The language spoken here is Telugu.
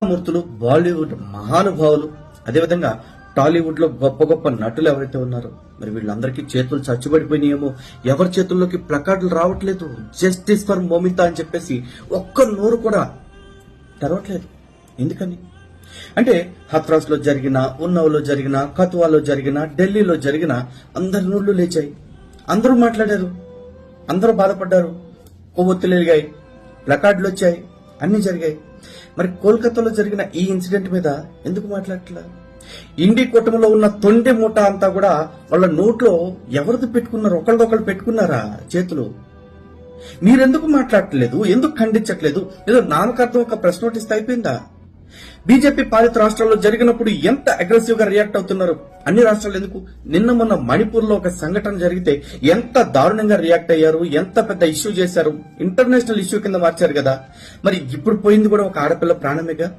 మూర్తులు, బాలీవుడ్ మహానుభావులు, అదేవిధంగా టాలీవుడ్ లో గొప్ప గొప్ప నటులు ఎవరైతే ఉన్నారో మరి వీళ్ళందరికీ చేతులు చచ్చుబడిపోయినాయేమో, ఎవరి చేతుల్లోకి ప్లకార్డులు రావట్లేదు. జస్టిస్ ఫర్ మోమితా అని చెప్పేసి ఒక్క నోరు కూడా తెరవట్లేదు. ఎందుకని అంటే హత్రాస్ లో జరిగిన, ఉన్నవ్లో జరిగిన, కతువాలో జరిగిన, ఢిల్లీలో జరిగిన అందరి నోళ్లు లేచాయి. అందరూ మాట్లాడారు, అందరూ బాధపడ్డారు, కొవ్వొత్తులు వెలిగాయి, ప్లకార్డులు వచ్చాయి, అన్ని జరిగాయి. మరి కోల్కతాలో జరిగిన ఈ ఇన్సిడెంట్ మీద ఎందుకు మాట్లాడట్లా? ఇండి కూటమిలో ఉన్న తొండె మూట అంతా కూడా వాళ్ళ నోట్లో ఎవరిది పెట్టుకున్నారు? ఒకళ్ళదొకళ్ళు పెట్టుకున్నారా చేతులు? మీరెందుకు మాట్లాడట్లేదు? ఎందుకు ఖండించట్లేదు? ఏదో నామకార్థం ఒక ప్రెస్ నోట్ అయిపోయిందా? బీజేపీ పాలిత రాష్ట్రాల్లో జరిగినప్పుడు ఎంత అగ్రెసివ్ గా రియాక్ట్ అవుతున్నారు అన్ని రాష్ట్రాలు ఎందుకు? నిన్న మొన్న మణిపూర్ లో ఒక సంఘటన జరిగితే ఎంత దారుణంగా రియాక్ట్ అయ్యారు, ఎంత పెద్ద ఇష్యూ చేశారు, ఇంటర్నేషనల్ ఇష్యూ కింద మార్చారు కదా. మరి ఇప్పుడు పోయింది కూడా ఒక ఆడపిల్ల ప్రాణమేగా.